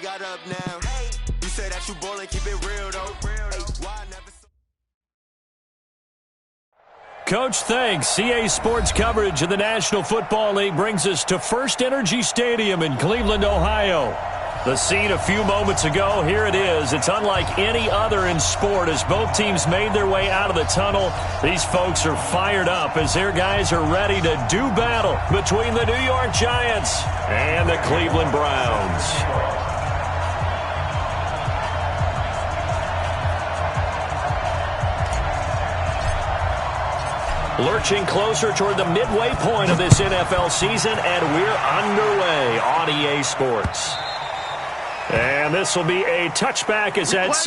got up now. You say that you ballin', keep it real though. Why never... Coach, thanks. CA Sports coverage of the National Football League brings us to First Energy Stadium in Cleveland, Ohio. The scene a few moments ago, here it is. It's unlike any other in sport as both teams made their way out of the tunnel. These folks are fired up as their guys are ready to do battle between the New York Giants and the Cleveland Browns. Lurching closer toward the midway point of this NFL season, and we're underway on EA Sports. And this will be a touchback as that's...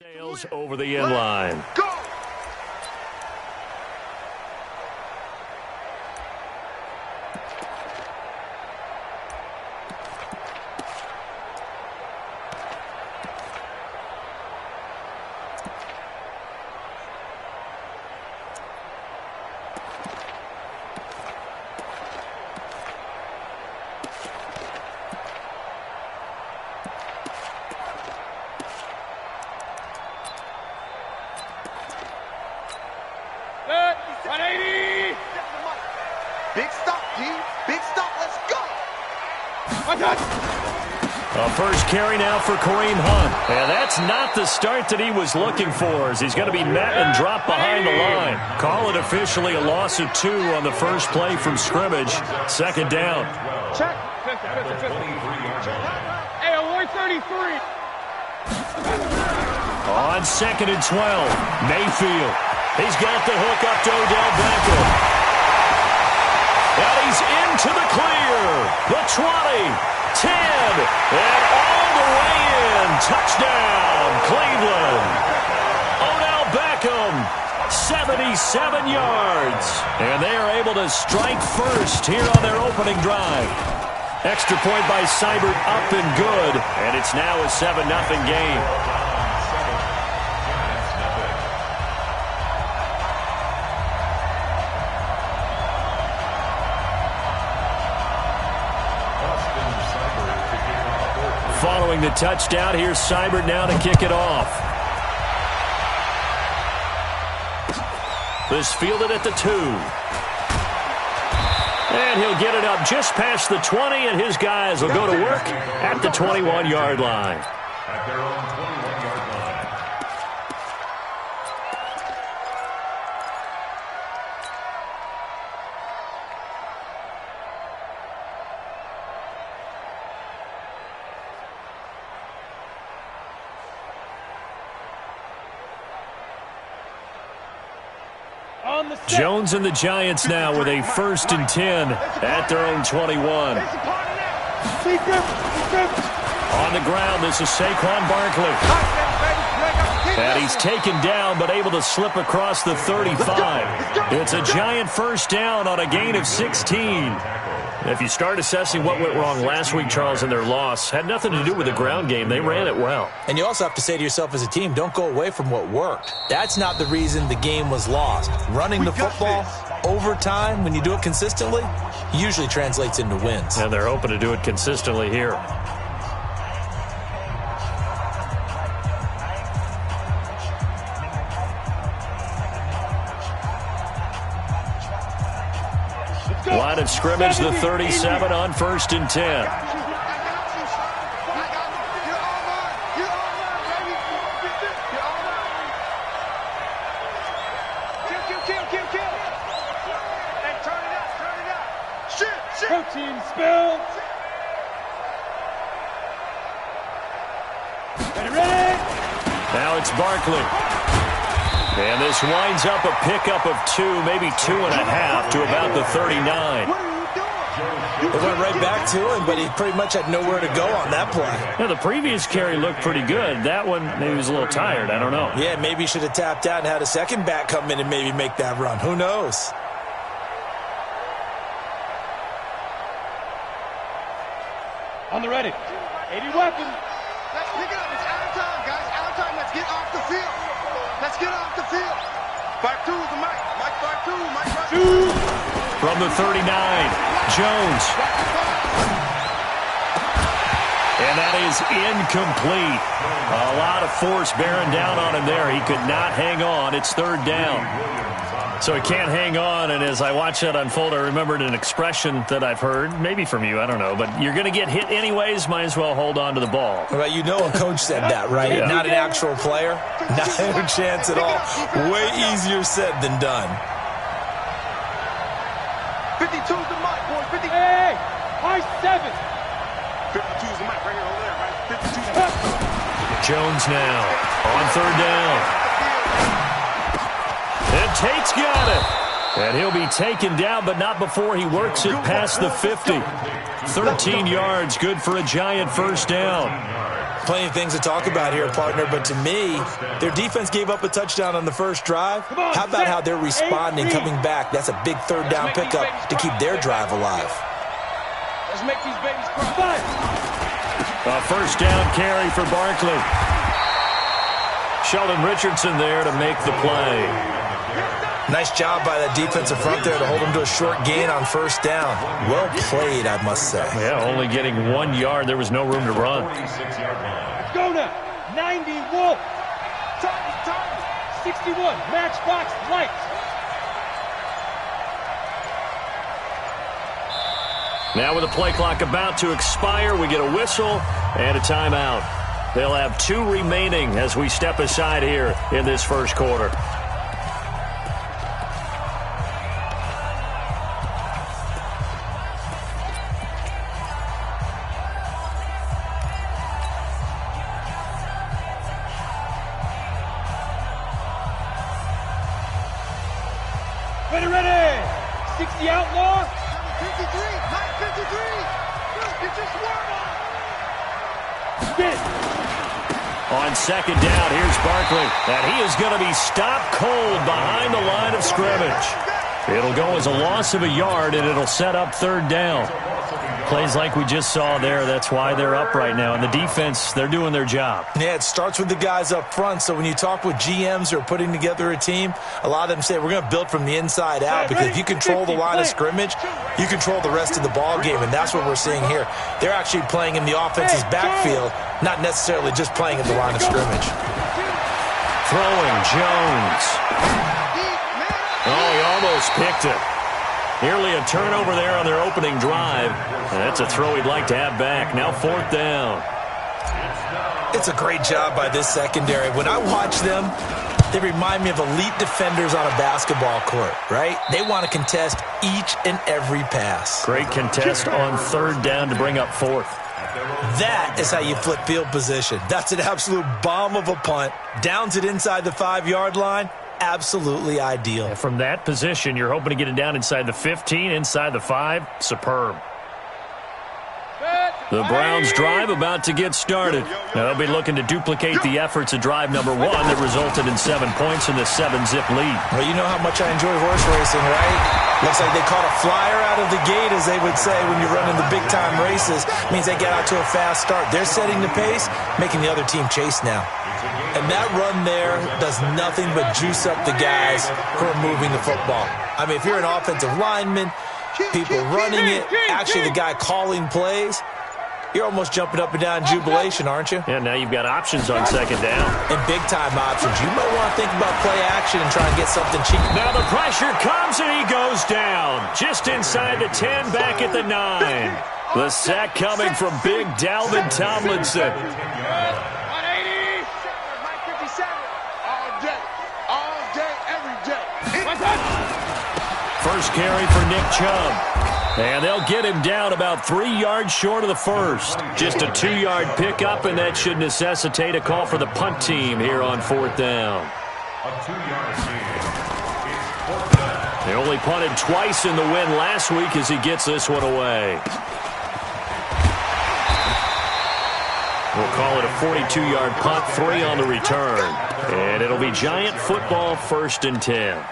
Sails over the end line. Go! A first carry now for Kareem Hunt. And that's not the start that he was looking for as he's going to be met and dropped behind the line. Call it officially a loss of 2 on the first play from scrimmage. Second down. Check. Hey, 133. On 2nd and 12, Mayfield. He's got the hook up to Odell Beckham. And he's into the clear. The 20. 10, and all the way in. Touchdown, Cleveland. Odell Beckham, 77 yards. And they are able to strike first here on their opening drive. Extra point by Seibert up and good. And it's now a 7-0 game. Following the touchdown, here's Seibert now to kick it off. This fielded at the 2. And he'll get it up just past the 20, and his guys will go to work at the 21-yard line. At their own 21-yard line. Jones and the Giants now with a 1st and 10 at their own 21. On the ground, this is Saquon Barkley. And he's taken down but able to slip across the 35. It's a Giant first down on a gain of 16. If you start assessing what went wrong last week, Charles, in their loss, had nothing to do with the ground game. They ran it well. And you also have to say to yourself as a team, don't go away from what worked. That's not the reason the game was lost. Running the football over time, when you do it consistently, usually translates into wins. And they're hoping to do it consistently here. Line of scrimmage, the 37 on 1st and 10. Protein spill. Ready? Now it's Barkley. And this winds up a pickup of 2, maybe 2.5 to about the 39. It went right back to him, but he pretty much had nowhere to go on that play. Yeah, the previous carry looked pretty good. That one, maybe he was a little tired. I don't know. Yeah, maybe he should have tapped out and had a second back come in and maybe make that run. Who knows? On the ready. 80 weapons. Let's pick it up. It's out of time, guys. Out of time. Let's get off the field. Let's get off the field. 5-2 is the mic. Mike 5-2. Mike 5-2. From the 39, Jones. And that is incomplete. A lot of force bearing down on him there. He could not hang on. It's 3rd down. So he can't hang on, and as I watch that unfold, I remembered an expression that I've heard, maybe from you, I don't know, but you're going to get hit anyways, might as well hold on to the ball. Well, you know a coach said that, right? Yeah. Not an actual player. Not a chance at all. Way easier said than done. 52's the mic, boys. 50. Hey, high 7. 52's the mic right here over there, right? 52's. Jones now on 3rd down. And Tate's got it. And he'll be taken down, but not before he works it past the 50. 13 yards, good for a giant 1st down. Plenty of things to talk about here, partner, but to me, their defense gave up a touchdown on the first drive. How about how they're responding, coming back? That's a big 3rd down pickup to keep their drive alive. Let's make these babies cry. A 1st down carry for Barkley. Sheldon Richardson there to make the play. Nice job by that defensive front there to hold him to a short gain on 1st down. Well played, I must say. Yeah, only getting 1 yard. There was no room to run. Let's go now. 90 Wolf. Time. 61. Matchbox lights. Now with the play clock about to expire, we get a whistle and a timeout. They'll have 2 remaining as we step aside here in this 1st quarter. Ready. 60 outlaw. 53. Mike 53. Get your swarm on. Spin. On 2nd down, here's Barkley. And he is going to be stopped cold behind the line of scrimmage. It'll go as a loss of a yard, and it'll set up 3rd down. Plays like we just saw there, that's why they're up right now. And the defense, they're doing their job. Yeah, it starts with the guys up front. So when you talk with GMs who are putting together a team, a lot of them say we're going to build from the inside out, because if you control the line of scrimmage, you control the rest of the ball game, and that's what we're seeing here. They're actually playing in the offense's backfield, not necessarily just playing at the line of scrimmage. Throwing, Jones. Oh, he almost picked it. Nearly a turnover there on their opening drive. And that's a throw he'd like to have back. Now 4th down. It's a great job by this secondary. When I watch them, they remind me of elite defenders on a basketball court, right? They want to contest each and every pass. Great contest on 3rd down to bring up 4th. That is how you flip field position. That's an absolute bomb of a punt. Downs it inside the 5-yard line. Absolutely ideal. And from that position, you're hoping to get it down inside the 15, inside the 5. Superb. The Browns' drive about to get started. Now they'll be looking to duplicate the efforts of drive number 1 that resulted in 7 points in the 7-zip lead. Well, you know how much I enjoy horse racing, right? Looks like they caught a flyer out of the gate, as they would say when you're running the big-time races. Means they get out to a fast start. They're setting the pace, making the other team chase now. And that run there does nothing but juice up the guys who are moving the football. I mean, if you're an offensive lineman, people running it, actually the guy calling plays, you're almost jumping up and down in jubilation, aren't you? Yeah, now you've got options on second down. And big-time options. You might want to think about play action and try and get something cheap. Now the pressure comes and he goes down. Just inside the 10, back at the 9. The sack coming from big Dalvin Tomlinson. 180. 57. All day, every day. First carry for Nick Chubb. And they'll get him down about 3 yards short of the first. Just a 2-yard pickup, and that should necessitate a call for the punt team here on 4th down. A 2-yard gain. It's 4th down. They only punted twice in the win last week as he gets this one away. We'll call it a 42-yard punt, 3 on the return. And it'll be Giant football, 1st and 10.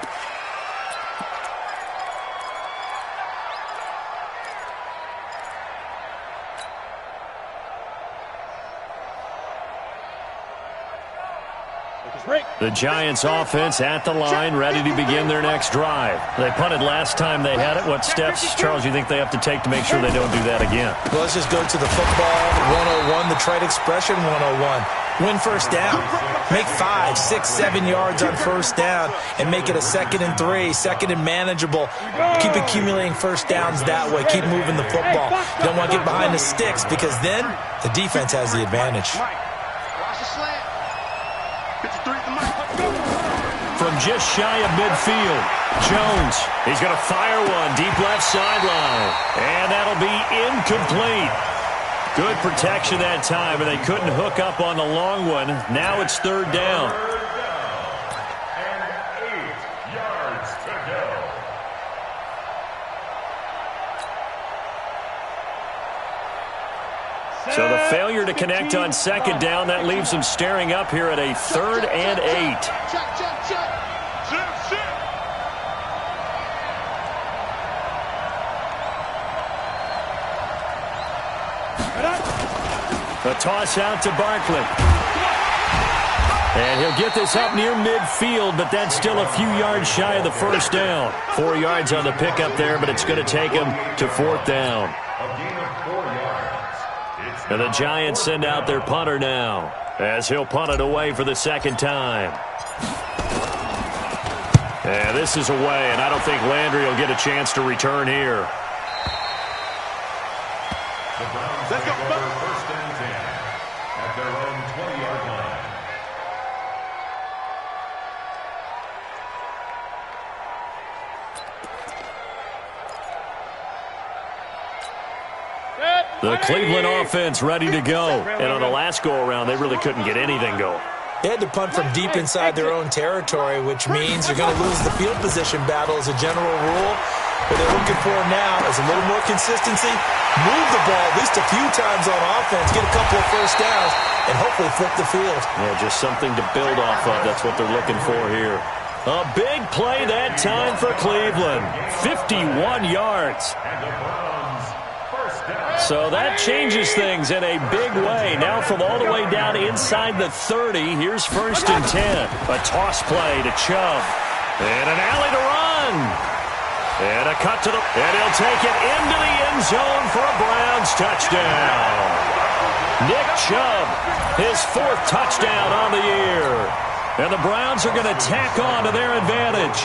The Giants offense at the line, ready to begin their next drive. They punted last time they had it. What steps, Charles, you think they have to take to make sure they don't do that again? Well, let's just go to the football 101, the trade expression 101. Win first down. Make 5, 6, 7 yards on first down and make it a 2nd and 3, 2nd and manageable. Keep accumulating first downs that way. Keep moving the football. You don't want to get behind the sticks because then the defense has the advantage. Watch the slant. 53 at the mic. From just shy of midfield, Jones, he's going to fire one deep left sideline. And that'll be incomplete. Good protection that time, and they couldn't hook up on the long one. Now it's 3rd down. And 8 yards to go. So the failure to connect on 2nd down, that leaves them staring up here at a 3rd and 8. Check. A toss out to Barkley. And he'll get this up near midfield, but that's still a few yards shy of the first down. 4 yards on the pickup there, but it's going to take him to 4th down. A gain of 4 yards. And the Giants send out their punter now, as he'll punt it away for the 2nd time. And this is away, and I don't think Landry will get a chance to return here. The Browns take over 1st and 10 at their own 20-yard line. The Cleveland offense ready to go. And on the last go-around, they really couldn't get anything going. They had to punt from deep inside their own territory, which means you're going to lose the field position battle as a general rule. What they're looking for now is a little more consistency, move the ball at least a few times on offense, get a couple of first downs, and hopefully flip the field. Yeah, just something to build off of. That's what they're looking for here. A big play that time for Cleveland. 51 yards. And the Browns, 1st down. So that changes things in a big way. Now from all the way down inside the 30, here's 1st and 10. A toss play to Chubb. And an alley to run. And a cut to the... And he'll take it into the end zone for a Browns touchdown. Nick Chubb, his 4th touchdown on the year. And the Browns are going to tack on to their advantage.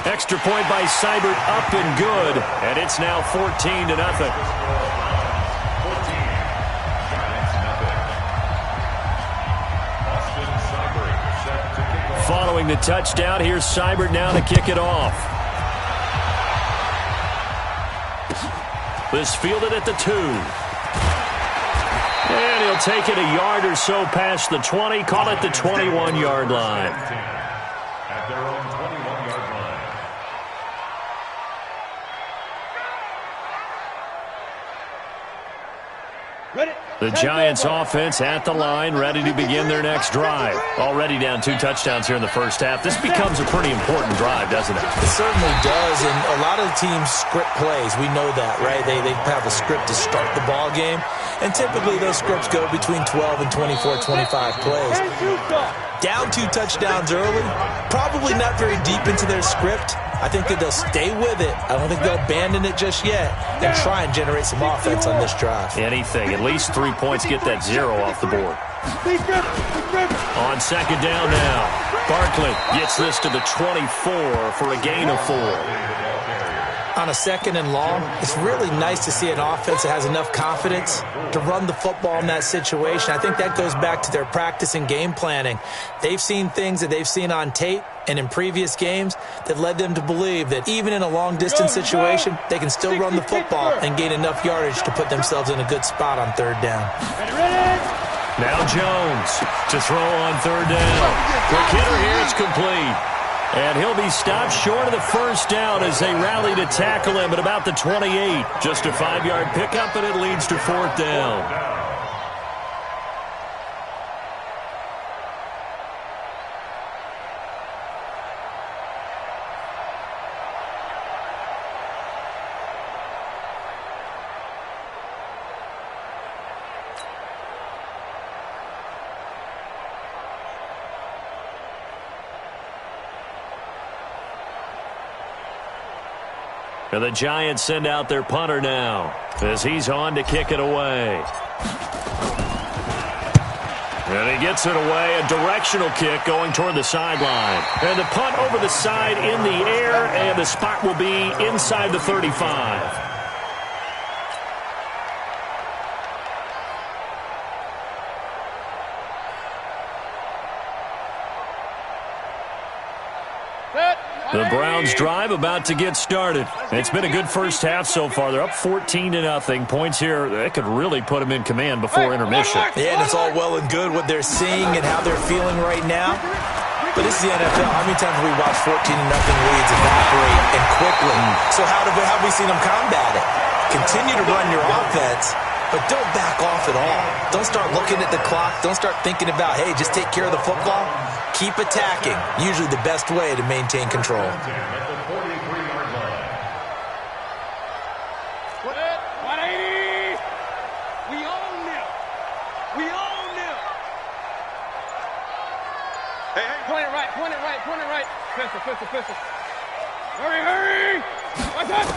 Extra point by Seibert, up and good. And it's now 14-0. Following the touchdown, here's Seibert now to kick it off. This fielded at the 2. And he'll take it a yard or so past the 20, call it the 21-yard line. At their own 21-yard line. The Giants offense at the line, ready to begin their next drive. Already down 2 touchdowns here in the first half. This becomes a pretty important drive, doesn't it? It certainly does, and a lot of the teams script plays. We know that, right? They have a script to start the ball game, and typically those scripts go between 12 and 24, 25 plays. Down 2 touchdowns early, probably not very deep into their script. I think that they'll stay with it. I don't think they'll abandon it just yet and try and generate some offense on this drive. Anything. At least 3 points, get that 0 off the board. On second down now, Barkley gets this to the 24 for a gain of 4. On a second and long, it's really nice to see an offense that has enough confidence to run the football in that situation. I think that goes back to their practice and game planning. They've seen things that they've seen on tape and in previous games that led them to believe that even in a long-distance situation, they can still run the football and gain enough yardage to put themselves in a good spot on third down. Now Jones to throw on third down. Quick hitter here, it's complete. And he'll be stopped short of the first down as they rally to tackle him at about the 28. Just a 5-yard pickup, and it leads to fourth down. And the Giants send out their punter now as he's on to kick it away. And he gets it away, a directional kick going toward the sideline. And the punt over the side in the air, and the spot will be inside the 35. The Browns drive about to get started. It's been a good first half so far. They're up 14-0. Points here, that could really put them in command before intermission. Yeah, and it's all well and good what they're seeing and how they're feeling right now. But this is the NFL. How many times have we watched 14-0 leads evaporate and quickly? So how have we seen them combat it? Continue to run your offense, but don't back off at all. Don't start looking at the clock. Don't start thinking about, hey, just take care of the football. Keep attacking. Usually the best way to maintain control. At the 43-yard line. 180. We own them. We own them. Hey. Point it right, point it right, point it right. Pistol. Hurry. Watch out.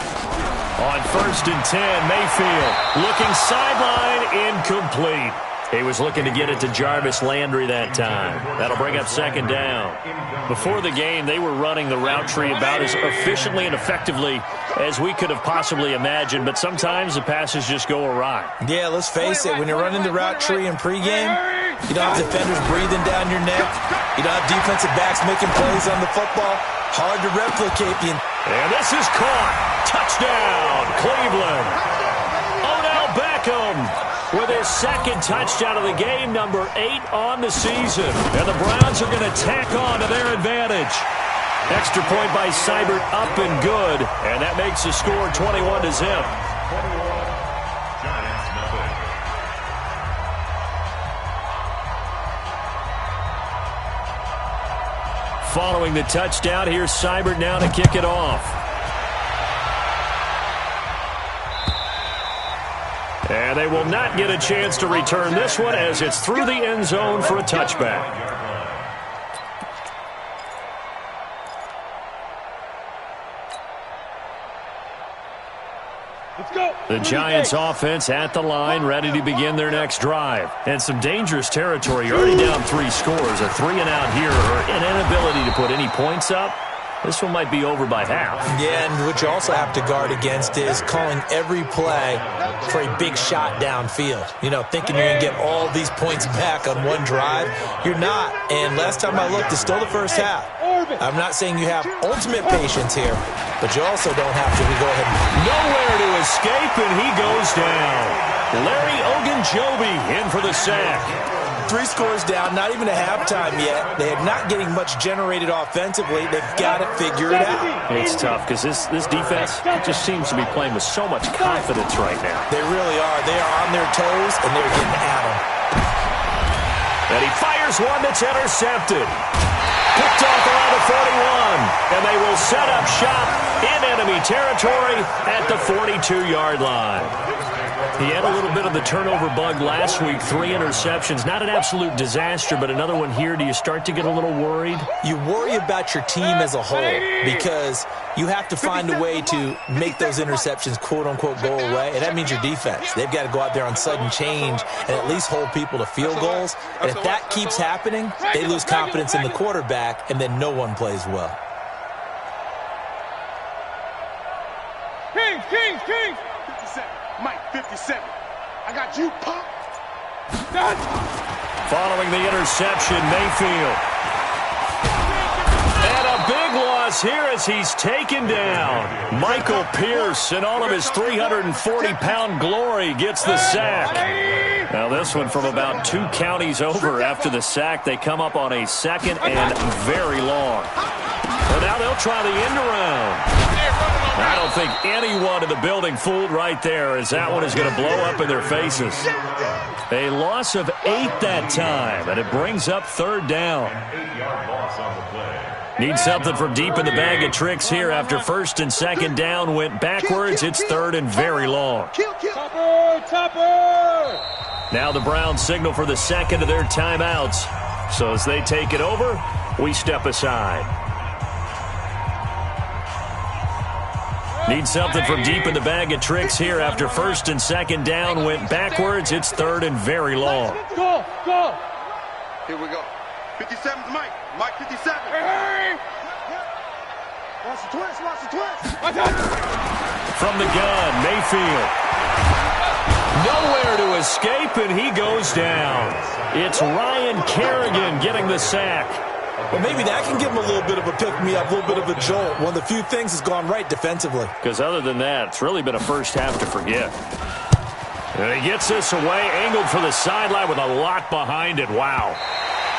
On 1st and 10, Mayfield looking sideline, incomplete. He was looking to get it to Jarvis Landry that time. That'll bring up second down. Before the game, they were running the route tree about as efficiently and effectively as we could have possibly imagined, but sometimes the passes just go awry. Yeah, let's face it, when you're running the route tree in pregame, you don't have defenders breathing down your neck. You don't have defensive backs making plays on the football. Hard to replicate the... And this is caught. Touchdown, Cleveland. Odell Beckham with his second touchdown of the game, number 8 on the season. And the Browns are going to tack on to their advantage. Extra point by Seibert, up and good. And that makes the score 21-0. Following the touchdown, here's Seibert now to kick it off. And they will not get a chance to return this one as it's through the end zone for a touchback. The Giants offense at the line, ready to begin their next drive. And some dangerous territory. You're already down 3 scores. A 3-and-out here, or an inability to put any points up. This one might be over by half. Yeah, and what you also have to guard against is calling every play for a big shot downfield. You know, thinking you're going to get all these points back on one drive. You're not. And last time I looked, it's still the first half. I'm not saying you have ultimate patience here, but you also don't have to go ahead and... Nowhere to escape, and he goes down. Larry Ogunjobi in for the sack. 3 scores down, not even a halftime yet. They are not getting much generated offensively. They've got to figure it out. It's tough because this defense just seems to be playing with so much confidence right now. They really are. They are on their toes, and they're getting at them. And he fires one that's intercepted. Picked off around the 41. And they will set up shop in enemy territory at the 42-yard line. He had a little bit of the turnover bug last week, 3 interceptions. Not an absolute disaster, but another one here. Do you start to get a little worried? You worry about your team as a whole because you have to find a way to make those interceptions, quote-unquote, go away, and that means your defense. They've got to go out there on sudden change and at least hold people to field goals. And if that keeps happening, they lose confidence in the quarterback, and then no one plays well. Kings, Kings, Kings! 57. Mike, 57. I got you, punk. Following the interception, Mayfield. And a big loss here as he's taken down. Michael Pierce, in all of his 340-pound glory, gets the sack. Now this one from about 2 counties over after the sack. They come up on a 2nd and very long. Well, now they'll try the end around. I don't think anyone in the building fooled right there, as that one is going to blow up in their faces. A loss of 8 that time, and it brings up 3rd down. Need something from deep in the bag of tricks here after 1st and 2nd down went backwards. It's 3rd and very long. Now the Browns signal for the 2nd of their timeouts. So as they take it over, we step aside. Need something from deep in the bag of tricks here after 1st and 2nd down went backwards. It's 3rd and very long. Go, go. Here we go. 57's Mike. Mike 57. Hey! Watch the twist, watch the twist. From the gun, Mayfield. Nowhere to escape, and he goes down. It's Ryan Kerrigan getting the sack. Well, maybe that can give him a little bit of a pick-me-up, a little bit of a jolt. One of the few things has gone right defensively. Because other than that, it's really been a first half to forget. And he gets this away, angled for the sideline with a lot behind it. Wow.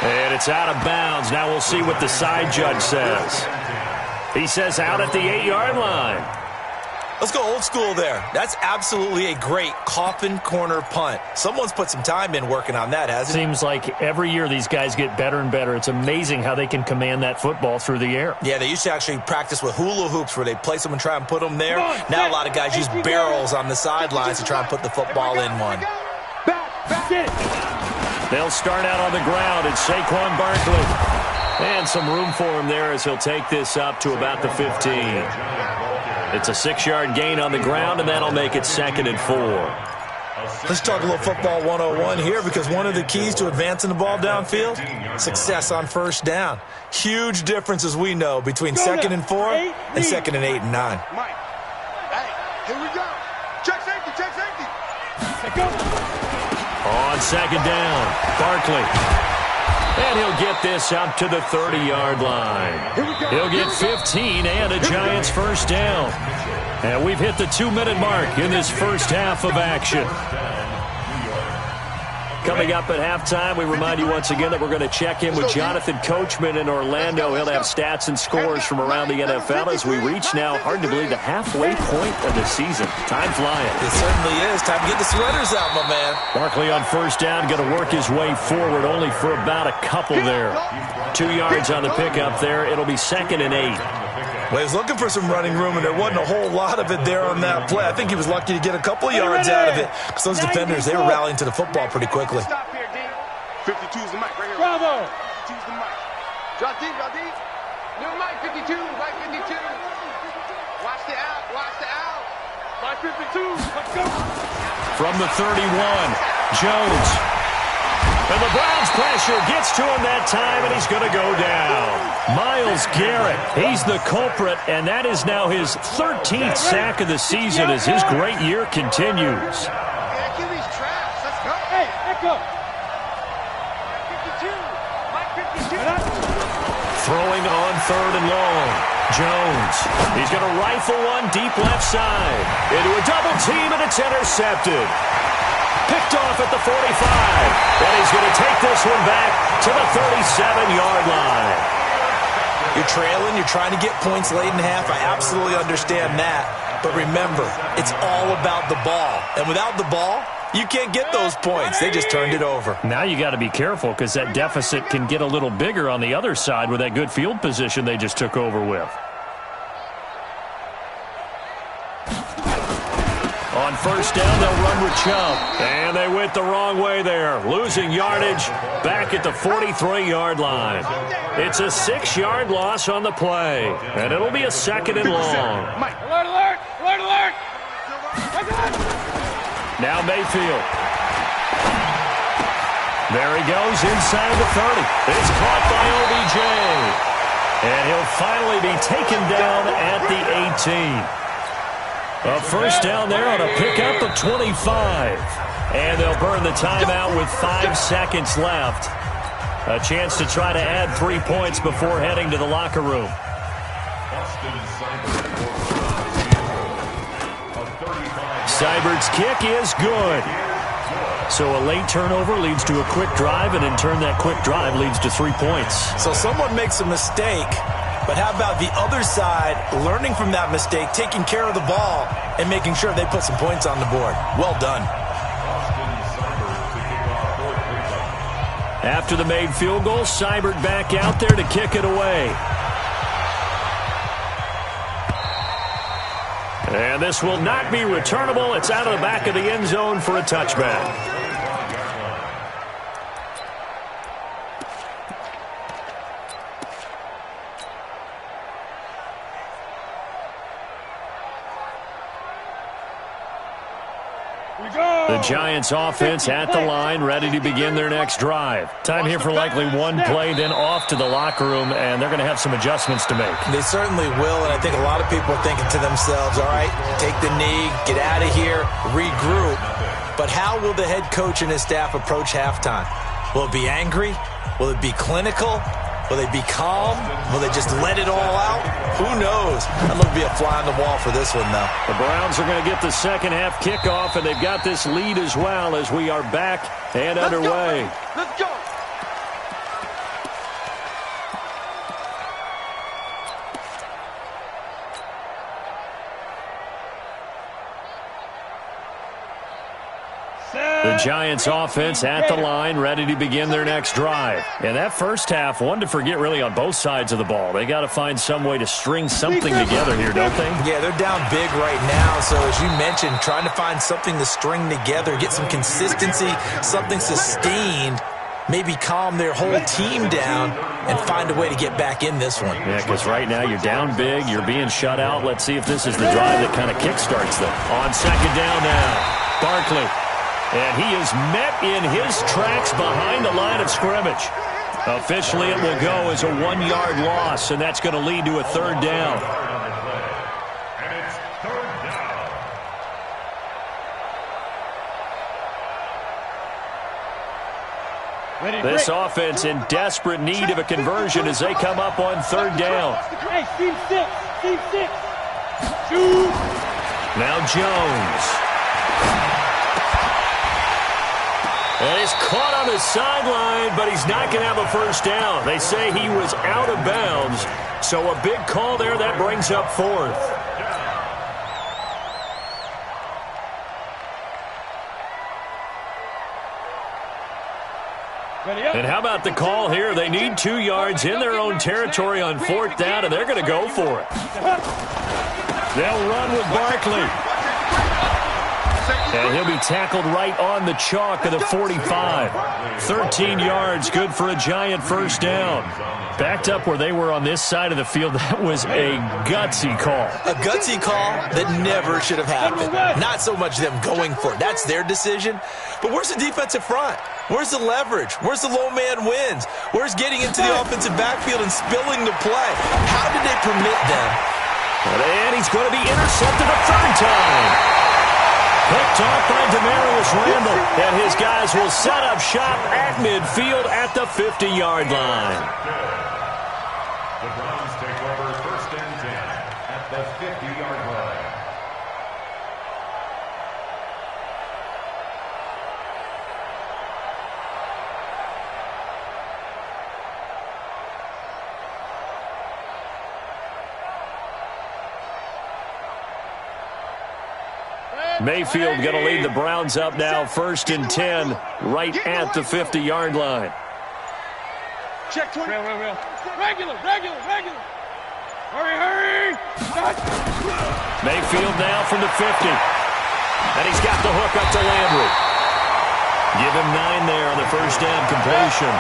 And it's out of bounds. Now we'll see what the side judge says. He says out at the 8-yard line. Let's go old school there. That's absolutely a great coffin corner punt. Someone's put some time in working on that, hasn't he? Seems like every year these guys get better and better. It's amazing how they can command that football through the air. Yeah, they used to actually practice with hula hoops where they place them and try and put them there. Now a lot of guys use barrels on the sidelines to try and put the football in one. They'll start out on the ground. It's Saquon Barkley. And some room for him there as he'll take this up to about the 15. It's a 6-yard gain on the ground, and that'll make it 2nd and 4. Let's talk a little football 101 here, because one of the keys to advancing the ball downfield, success on 1st down. Huge difference, as we know, between 2nd and 4 and 2nd and 8 and 9. Mike. Hey, here we go. Check safety, check safety. On 2nd down, Barkley. And he'll get this up to the 30-yard line. He'll get 15 and a Giants 1st down. And we've hit the 2-minute mark in this first half of action. Coming up at halftime, we remind you once again that we're going to check in with Jonathan Coachman in Orlando. He'll have stats and scores from around the NFL as we reach now, hard to believe, the halfway point of the season. Time flying. It certainly is. Time to get the sweaters out, my man. Barkley on 1st down, going to work his way forward only for about a couple there. 2 yards on the pickup there. It'll be 2nd and 8. Well, he was looking for some running room, and there wasn't a whole lot of it there on that play. I think he was lucky to get a couple of yards out of it, because those defenders, they were rallying to the football pretty quickly. Stop here, D. 52's the mic right here. Bravo. 52's the mic. Drop deep, drop deep. New mic 52, mic 52. Watch the out, watch the out. Mic 52. Let's go. From the 31, Jones. And the Browns pressure gets to him that time, and he's going to go down. Myles Garrett, he's the culprit, and that is now his 13th sack of the season as his great year continues. Yeah, give these traps. Let's go. Hey, echo. 52. Mic 52. Throwing on 3rd and long. Jones. He's going to rifle one deep left side. Into a double team, and it's intercepted. Picked off at the 45. And he's going to take this one back to the 37-yard line. You're trailing. You're trying to get points late in half. I absolutely understand that. But remember, it's all about the ball. And without the ball, you can't get those points. They just turned it over. Now you got to be careful because that deficit can get a little bigger on the other side with that good field position they just took over with. On first down, they'll run with Chubb. And they went the wrong way there. Losing yardage back at the 43-yard line. It's a 6-yard loss on the play. And it'll be a 2nd and long. Alert, alert! Alert, alert! Now Mayfield. There he goes inside the 30. It's caught by OBJ. And he'll finally be taken down at the 18. A first down there on a pickup of 25. And they'll burn the timeout with 5 seconds left. A chance to try to add 3 points before heading to the locker room. Seibert's kick is good. So a late turnover leads to a quick drive, and in turn that quick drive leads to 3 points. So someone makes a mistake, but how about the other side learning from that mistake, taking care of the ball, and making sure they put some points on the board? Well done. After the made field goal, Seibert back out there to kick it away. And this will not be returnable. It's out of the back of the end zone for a touchback. The Giants offense at the line, ready to begin their next drive. Time here for likely one play, then off to the locker room, and they're going to have some adjustments to make. They certainly will, and I think a lot of people are thinking to themselves, all right, take the knee, get out of here, regroup. But how will the head coach and his staff approach halftime? Will it be angry? Will it be clinical? Will they be calm? Will they just let it all out? Who knows? I'd love to be a fly on the wall for this one, though. The Browns are going to get the second half kickoff, and they've got this lead as well as we are back and underway. Let's go. The Giants offense at the line, ready to begin their next drive. And that first half, one to forget really on both sides of the ball. They got to find some way to string something together here, don't they? Yeah, they're down big right now. So as you mentioned, trying to find something to string together, get some consistency, something sustained, maybe calm their whole team down and find a way to get back in this one. Yeah, because right now you're down big, you're being shut out. Let's see if this is the drive that kind of kickstarts them. On second down now, Barkley. And he is met in his tracks behind the line of scrimmage. Officially, it will go as a 1-yard loss, and that's going to lead to a third down. And it's third down. This offense in desperate need of a conversion as they come up on third down. Hey, team 6. Team 6. Shoot. Now Jones. And he's caught on the sideline, but he's not going to have a first down. They say he was out of bounds, so a big call there. That brings up fourth. And how about the call here? They need 2 yards in their own territory on fourth down, and they're going to go for it. They'll run with Barkley. And he'll be tackled right on the chalk of the 45. 13 yards, good for a Giant first down. Backed up where they were on this side of the field, that was a gutsy call. A gutsy call that never should have happened. Not so much them going for it. That's their decision. But where's the defensive front? Where's the leverage? Where's the low man wins? Where's getting into the offensive backfield and spilling the play? How did they permit them? And he's going to be intercepted a third time. Picked off by Demarius Randall, and his guys will set up shop at midfield at the 50-yard line. The Browns take over first and 10 at the 50-yard line. Mayfield going to lead the Browns up now, 1st and 10, right at the 50-yard line. Check 20. Real. Regular. Hurry. Touch. Mayfield now from the 50. And he's got the hook up to Landry. Give him 9 there on the first down completion.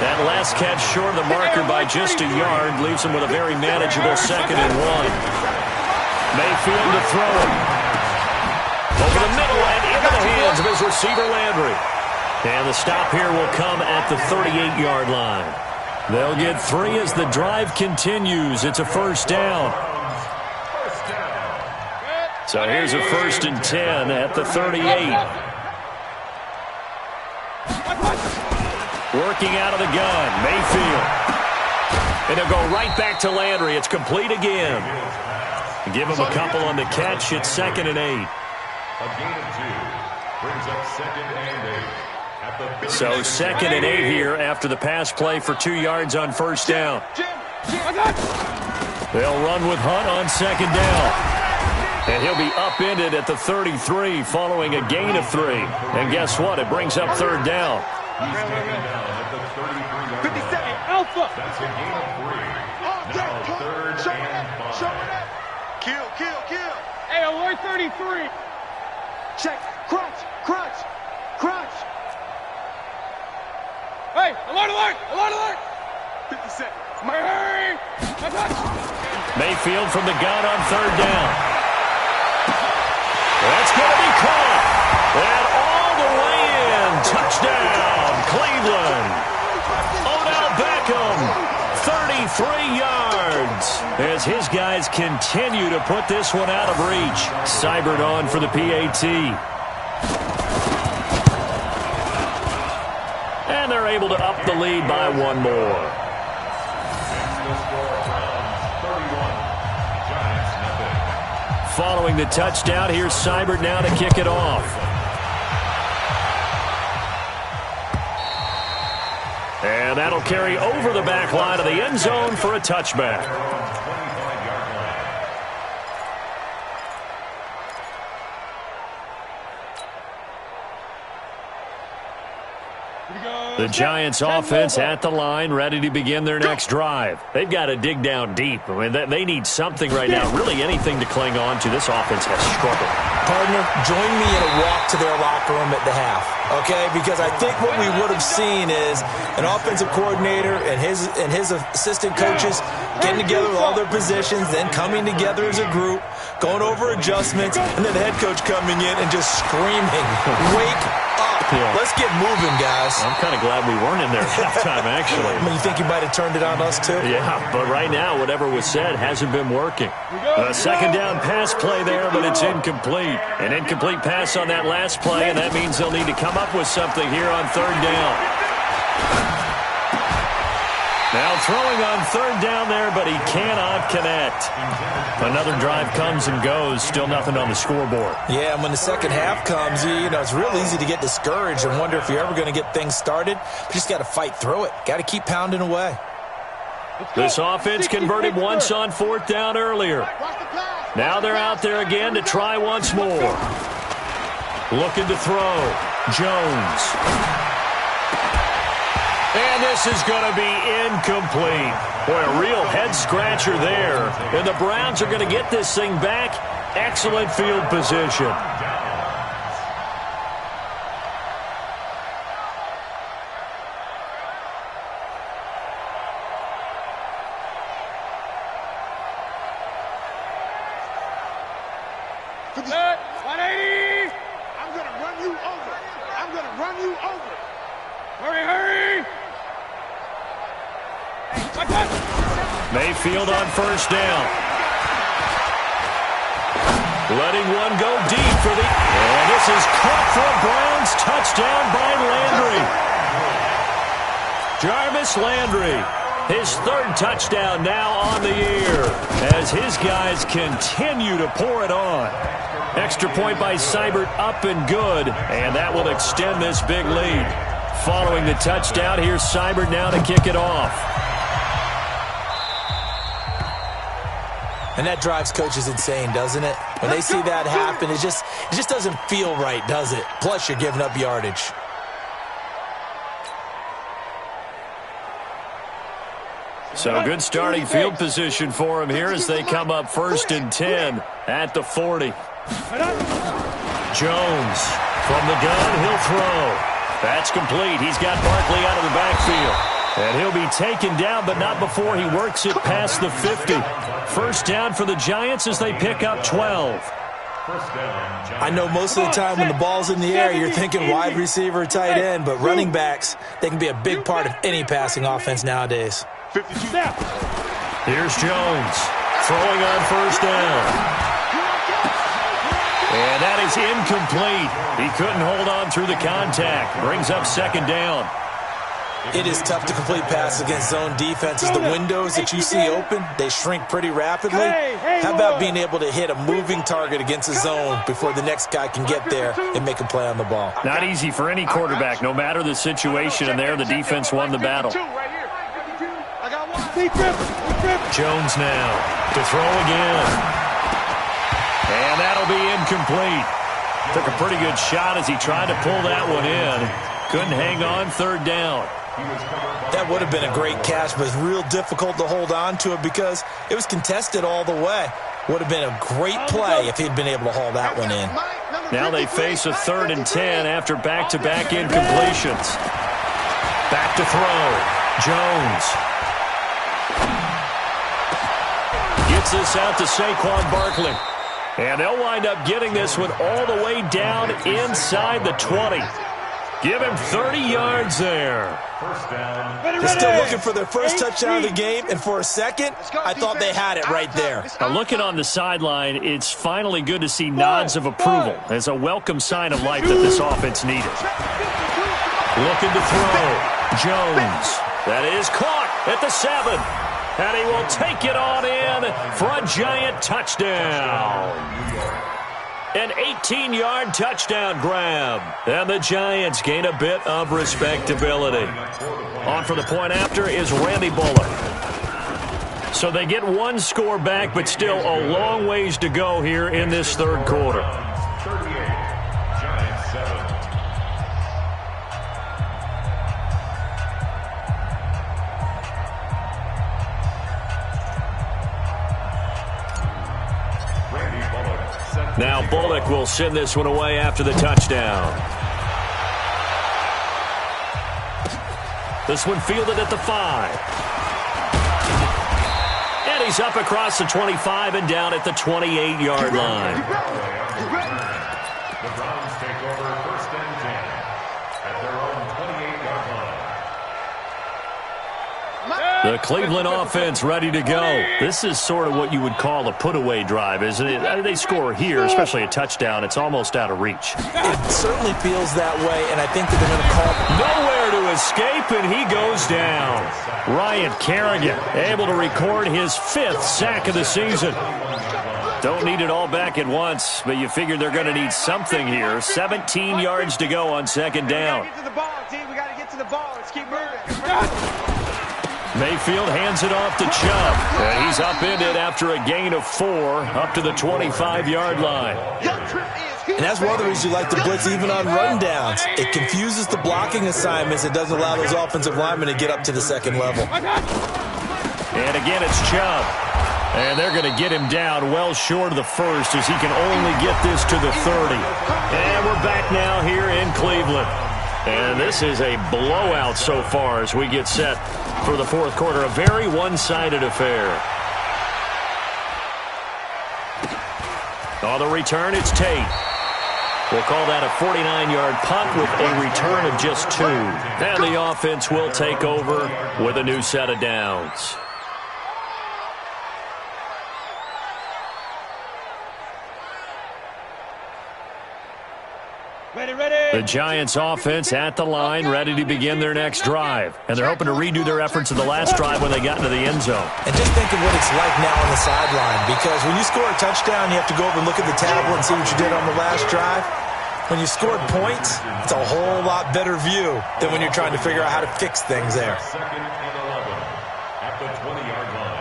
That last catch short of the marker by just a yard leaves him with a very manageable 2nd and 1. Mayfield to throw it. Over the middle and into the hands of his receiver Landry. And the stop here will come at the 38-yard line. They'll get 3 as the drive continues. It's a 1st down. So here's a 1st and 10 at the 38. Working out of the gun, Mayfield. And they'll go right back to Landry. It's complete again. Give him a couple on the catch. It's 2nd and 8. A gain of 2 brings up 2nd and 8. So 2nd and 8 here after the pass play for 2 yards on 1st down. They'll run with Hunt on 2nd down. And he'll be upended at the 33 following a gain of 3. And guess what? It brings up 3rd down. 57. Alpha. That's a gain of 3. Now 3rd and 5. Kill. Hey, alert 33. Check. Crunch. Hey, alert. 57. Hurry. Mayfield from the gun on 3rd down. That's going to be caught. And all the way in. Touchdown, Cleveland. Odell Beckham, 33 yards. As his guys continue to put this one out of reach. Seibert on for the PAT. And they're able to up the lead by 1 more. Following the touchdown, here's Seibert now to kick it off. And that'll carry over the back line of the end zone for a touchback. The Giants offense at the line, ready to begin their next drive. They've got to dig down deep. I mean, they need something right now, really anything to cling on to. This offense has struggled. Partner, join me in a walk to their locker room at the half, okay? Because I think what we would have seen is an offensive coordinator and his assistant coaches getting together with all their positions, then coming together as a group, going over adjustments, and then the head coach coming in and just screaming, wake up. Yeah. Let's get moving, guys. I'm kind of glad we weren't in there at halftime, actually. I mean, you think you might have turned it on us, too? Yeah, but right now, whatever was said hasn't been working. A 2nd down pass play there, but it's incomplete. An incomplete pass on that last play, and that means they'll need to come up with something here on 3rd down. Now throwing on 3rd down there, but he cannot connect. Another drive comes and goes. Still nothing on the scoreboard. Yeah, and when the second half comes, you know, it's real easy to get discouraged and wonder if you're ever going to get things started. You just got to fight through it. Got to keep pounding away. This offense converted once on 4th down earlier. Now they're out there again to try once more. Looking to throw. Jones. And this is going to be incomplete. Boy, a real head-scratcher there. And the Browns are going to get this thing back. Excellent field position. Set, 180. I'm going to run you over. Hurry. Mayfield on 1st down. Letting one go deep for the... And this is caught for a Browns touchdown by Landry. Jarvis Landry, his 3rd touchdown now on the year as his guys continue to pour it on. Extra point by Seibert, up and good, and that will extend this big lead. Following the touchdown, here's Seibert now to kick it off. And that drives coaches insane, doesn't it? When they see that happen, it just doesn't feel right, does it? Plus, you're giving up yardage. So good starting field position for him here as they come up 1st and 10 at the 40. Jones from the gun, he'll throw. That's complete. He's got Barkley out of the backfield. And he'll be taken down, but not before he works it past the 50. First down for the Giants as they pick up 12. I know most of the time when the ball's in the air, you're thinking wide receiver, tight end, but running backs, they can be a big part of any passing offense nowadays. Here's Jones throwing on first down. And that is incomplete. He couldn't hold on through the contact. Brings up 2nd down. It is tough to complete passes against zone defenses. The windows that you see open, they shrink pretty rapidly. How about being able to hit a moving target against a zone before the next guy can get there and make a play on the ball? Not easy for any quarterback, no matter the situation, and there the defense won the battle. Jones now to throw again. And that'll be incomplete. Took a pretty good shot as he tried to pull that one in. Couldn't hang on, 3rd down. That would have been a great catch, but it's real difficult to hold on to it because it was contested all the way. Would have been a great play if he'd been able to haul that one in. Now they face a 3rd and 10 after back-to-back incompletions. Back to throw. Jones. Gets this out to Saquon Barkley. And they'll wind up getting this one all the way down inside the 20. Give him 30 yards there. They're still looking for their first touchdown of the game, and for a second, I thought they had it right there. Now looking on the sideline, it's finally good to see nods of approval as a welcome sign of life that this offense needed. Looking to throw. Jones. That is caught at the 7. And he will take it on in for a Giant touchdown. An 18-yard touchdown grab. And the Giants gain a bit of respectability. On for the point after is Randy Bullock. So they get one score back, but still a long ways to go here in this 3rd quarter. 38, Giants 7. Now Bullock will send this one away after the touchdown. This one fielded at the 5. And he's up across the 25 and down at the 28-yard line. The Browns take over 1st and 10 at their own 28-yard line. The Cleveland offense ready to go. This is sort of what you would call a put-away drive, isn't it? They score here, especially a touchdown. It's almost out of reach. It certainly feels that way, and I think that they're going to call. Nowhere to escape, and he goes down. Ryan Kerrigan able to record his 5th sack of the season. Don't need it all back at once, but you figure they're going to need something here. 17 yards to go on 2nd down. Get to the ball, team. We got to get to the ball. Let's keep moving. Mayfield hands it off to Chubb. And he's upended after a gain of 4 up to the 25-yard line. And that's one of the reasons you like to blitz even on rundowns. It confuses the blocking assignments. It doesn't allow those offensive linemen to get up to the 2nd level. And again, it's Chubb. And they're going to get him down well short of the 1st as he can only get this to the 30. And we're back now here in Cleveland. And this is a blowout so far as we get set for the 4th quarter. A very one-sided affair. On the return, it's Tate. We'll call that a 49-yard punt with a return of just 2. And the offense will take over with a new set of downs. The Giants offense at the line, ready to begin their next drive. And they're hoping to redo their efforts of the last drive when they got into the end zone. And just think of what it's like now on the sideline, because when you score a touchdown, you have to go over and look at the tablet and see what you did on the last drive. When you scored points, it's a whole lot better view than when you're trying to figure out how to fix things there. 2nd and 11 at the 20-yard line.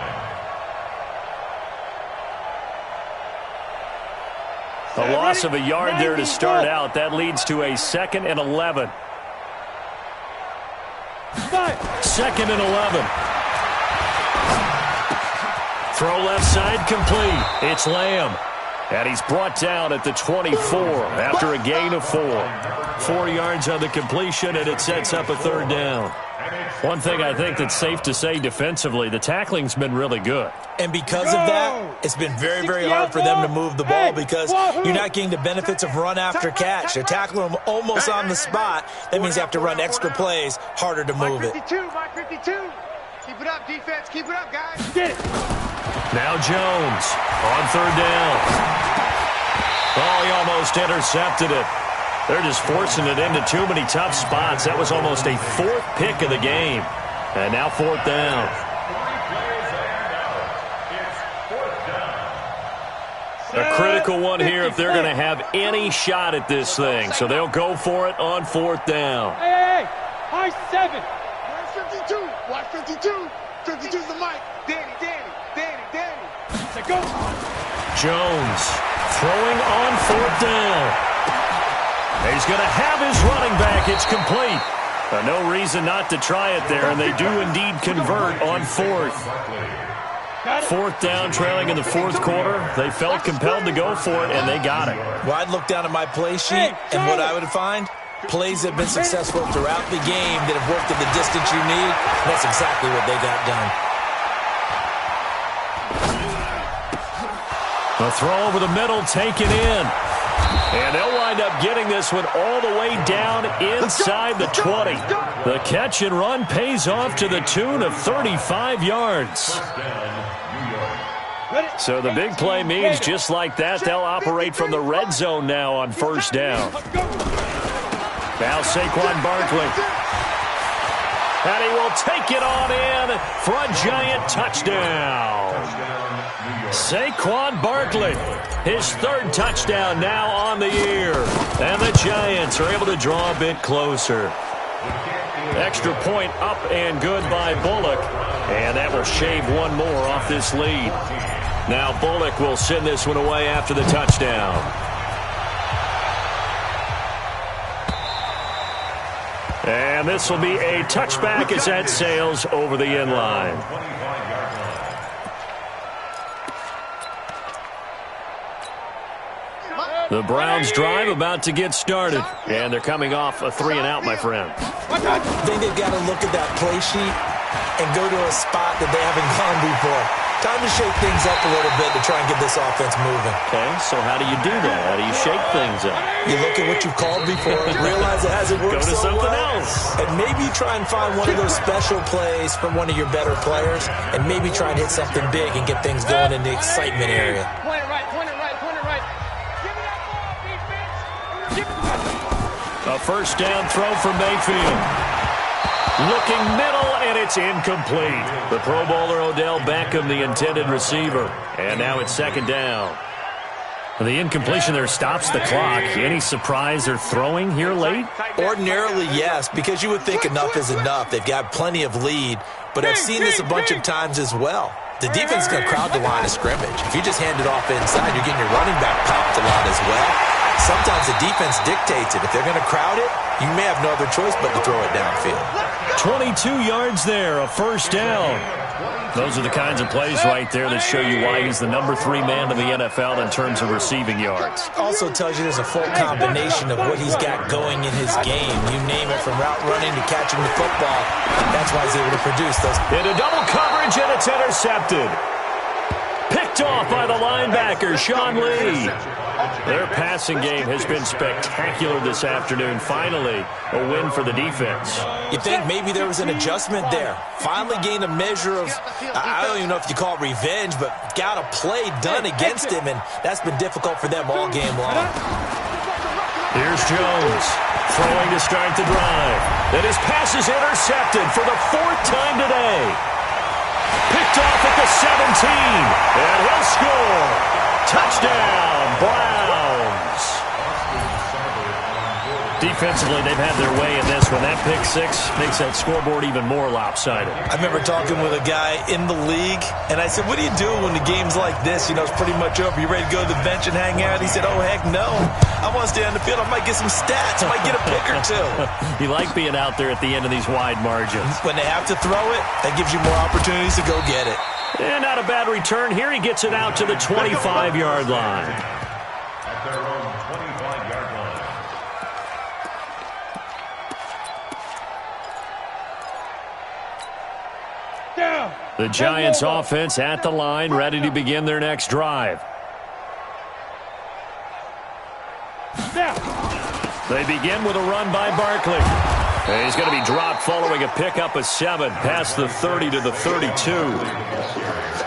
loss of a yard there to start out. That leads to a 2nd and 11. 2nd and 11. Throw left side complete. It's Lamb. And he's brought down at the 24 after a gain of 4. 4 yards on the completion, and it sets up a 3rd down. One thing I think that's safe to say defensively, the tackling's been really good. And because of that, it's been very, very hard for them to move the ball because you're not getting the benefits of run after catch. They're tackling them almost on the spot. That means you have to run extra plays, harder to move it. 52, Mike 52. Keep it up, defense. Keep it up, guys. Get it. Now Jones on 3rd down. Oh, he almost intercepted it. They're just forcing it into too many tough spots. That was almost a 4th pick of the game. And now 4th down. A critical one here if they're going to have any shot at this thing. So they'll go for it on 4th down. Hey, high 7. Watch 52. Watch 52. 52's the mic. Danny. To go. Jones throwing on 4th down. He's going to have his running back. It's complete. No reason not to try it there, and they do indeed convert on 4th. 4th down, trailing in the 4th quarter. They felt compelled to go for it, and they got it. Well, I'd look down at my play sheet, and what I would find, plays that have been successful throughout the game that have worked at the distance you need. That's exactly what they got done. A throw over the middle, taken in. And they'll wind up getting this one all the way down inside the 20. The catch and run pays off to the tune of 35 yards. So the big play means just like that, they'll operate from the red zone now on 1st down. Now Saquon Barkley. And he will take it on in for a giant touchdown. Saquon Barkley, his 3rd touchdown now on the year. And the Giants are able to draw a bit closer. Extra point up and good by Bullock. And that will shave one more off this lead. Now Bullock will send this one away after the touchdown. And this will be a touchback as that sails over the end line. The Browns drive about to get started. And they're coming off a 3-and-out, my friend. I think they've got to look at that play sheet and go to a spot that they haven't gone before. Time to shake things up a little bit to try and get this offense moving. Okay, so how do you do that? How do you shake things up? You look at what you've called before, realize it hasn't worked Go to so something well, else. and maybe try and find one of those special plays from one of your better players, and maybe try and hit something big and get things going in the excitement area. Point it right. Give me that ball, defense. Give it to me. A 1st down throw for Mayfield. Looking middle, and it's incomplete. The Pro Bowler Odell Beckham, the intended receiver. And now it's 2nd down. The incompletion there stops the clock. Any surprise they're throwing here late? Ordinarily, yes, because you would think enough is enough. They've got plenty of lead, but I've seen this a bunch of times as well. The defense is going to crowd the line of scrimmage. If you just hand it off inside, you're getting your running back popped a lot as well. Sometimes the defense dictates it. If they're going to crowd it, you may have no other choice but to throw it downfield. 22 yards there, a 1st down. Those are the kinds of plays right there that show you why he's the number 3 man in the NFL in terms of receiving yards. Also tells you there's a full combination of what he's got going in his game. You name it, from route running to catching the football. That's why he's able to produce those. Into double coverage, and it's intercepted. Picked off by the linebacker, Sean Lee. Their passing game has been spectacular this afternoon. Finally, a win for the defense. You think maybe there was an adjustment there. Finally gained a measure of, I don't even know if you call it revenge, but got a play done against him, and that's been difficult for them all game long. Here's Jones, throwing to start the drive. And his pass is intercepted for the 4th time today. Picked off at the 17, and he'll score. Touchdown, Browns. Defensively, they've had their way in this one. That pick six makes that scoreboard even more lopsided. I remember talking with a guy in the league, and I said, what do you do when the game's like this? You know, it's pretty much over. You ready to go to the bench and hang out? He said, oh, heck no. I want to stay on the field. I might get some stats. I might get a pick or two. You like being out there at the end of these wide margins. When they have to throw it, that gives you more opportunities to go get it. And not a bad return. Here he gets it out to the 25-yard line. At their own 25-yard line. The Giants offense at the line, ready to begin their next drive. They begin with a run by Barkley. And he's going to be dropped following a pickup of 7 past the 30 to the 32.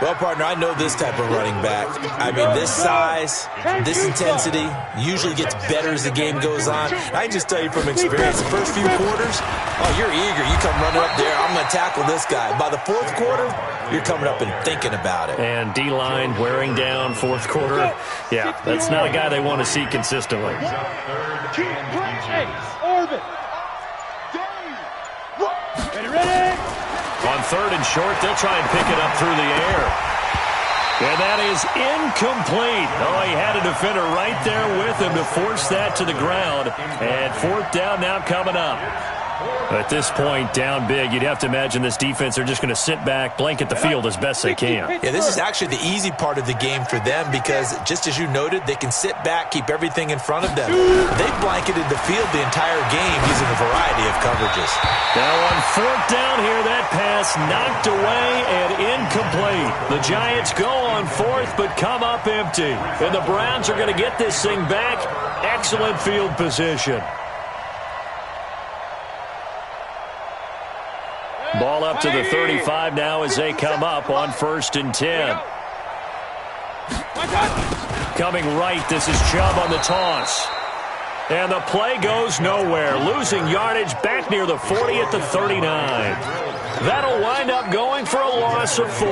Well, partner, I know this type of running back. I mean, this size, this intensity usually gets better as the game goes on. I can just tell you from experience, the first few quarters, oh, you're eager. You come running up there, I'm going to tackle this guy. By the fourth quarter, you're coming up and thinking about it. And D-line wearing down fourth quarter. Yeah, that's not a guy they want to see consistently. Ready? On third and short, they'll try and pick it up through the air. And that is incomplete. Oh, he had a defender right there with him to force that to the ground. And fourth down now coming up. At this point, down big, you'd have to imagine this defense are just going to sit back, blanket the field as best they can. Yeah, this is actually the easy part of the game for them because, just as you noted, they can sit back, keep everything in front of them. They've blanketed the field the entire game using a variety of coverages. Now on fourth down here, that pass knocked away and incomplete. The Giants go on fourth but come up empty. And the Browns are going to get this thing back. Excellent field position. Ball up to the 35 now as they come up on 1st and 10. Coming right, this is Chubb on the toss. And the play goes nowhere. Losing yardage back near the 40 at the 39. That'll wind up going for a loss of 4.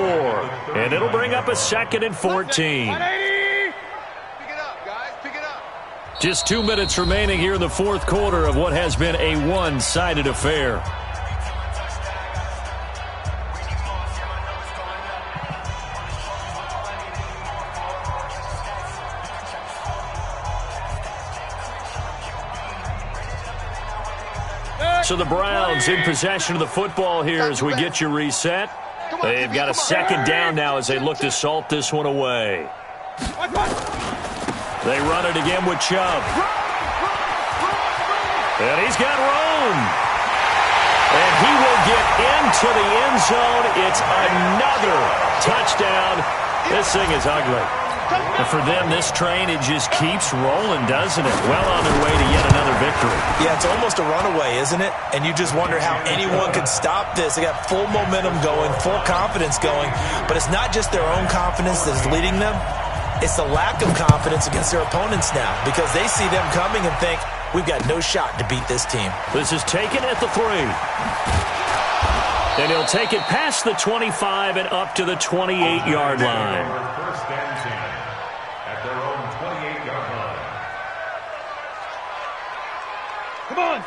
And it'll bring up a 2nd and 14. Pick it up, guys. Pick it up. Just 2 minutes remaining here in the fourth quarter of what has been a one-sided affair. So the Browns in possession of the football here as we get you reset. They've got a 2nd down now as they look to salt this one away. They run it again with Chubb. And he's got room. And he will get into the end zone. It's another touchdown. This thing is ugly. And for them, this train, it just keeps rolling, doesn't it? Well on their way to yet another victory. Yeah, it's almost a runaway, isn't it? And you just wonder how anyone could stop this. They got full momentum going, full confidence going. But it's not just their own confidence that's leading them. It's the lack of confidence against their opponents now because they see them coming and think, we've got no shot to beat this team. This is taken at the 3. And he'll take it past the 25 and up to the 28-yard line. First and 10 at their own 28-yard line.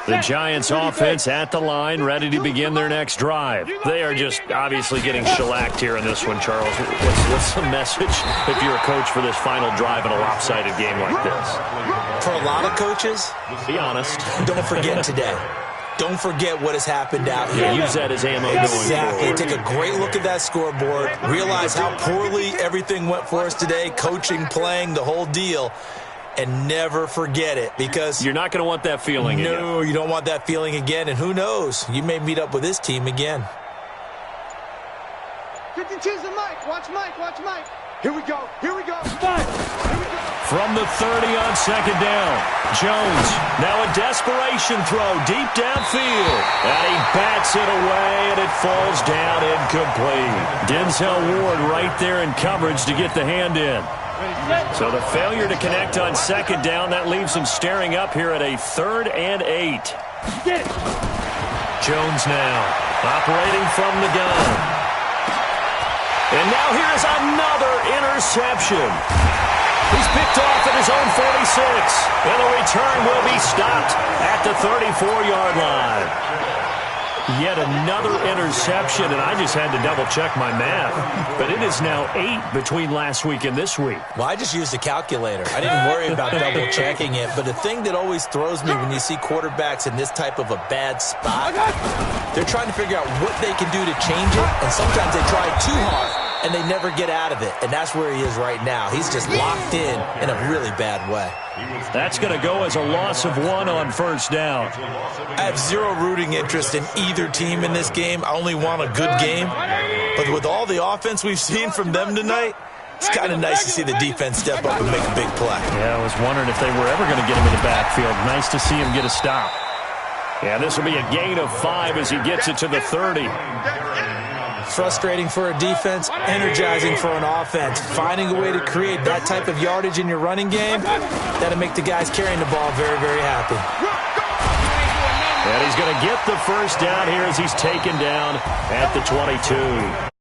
The Giants offense at the line, ready to begin their next drive. They are just obviously getting shellacked here in this one, Charles. What's the message if you're a coach for this final drive in a lopsided game like this? For a lot of coaches, be honest. Don't forget today. Don't forget what has happened out here. Yeah, use that as ammo going Exactly. forward. Take a great look at that scoreboard. Realize how poorly everything went for us today. Coaching, playing, the whole deal. And never forget it because you're not going to want that feeling again. No, you don't want that feeling again. And who knows? You may meet up with this team again. 52's the Mike. Watch Mike. Watch Mike. Here we go. Here we go. Five. Here we go. From the 30 on 2nd down. Jones, now a desperation throw deep downfield. And he bats it away, and it falls down incomplete. Denzel Ward right there in coverage to get the hand in. So the failure to connect on 2nd down, that leaves them staring up here at a 3rd and 8. Jones now operating from the gun. And now here's another interception. He's picked off at his own 46. And the return will be stopped at the 34-yard line. Yet another interception, and I just had to double-check my math. But it is now 8 between last week and this week. Well, I just used a calculator. I didn't worry about double-checking it. But the thing that always throws me when you see quarterbacks in this type of a bad spot, they're trying to figure out what they can do to change it, and sometimes they try too hard, and they never get out of it. And that's where he is right now. He's just locked in a really bad way. That's going to go as a loss of 1 on first down. I have zero rooting interest in either team in this game. I only want a good game. But with all the offense we've seen from them tonight, it's kind of nice to see the defense step up and make a big play. Yeah, I was wondering if they were ever going to get him in the backfield. Nice to see him get a stop. Yeah, this will be a gain of 5 as he gets it to the 30. Frustrating for a defense, energizing for an offense. Finding a way to create that type of yardage in your running game, that'll make the guys carrying the ball very, very happy. And he's going to get the first down here as he's taken down at the 22.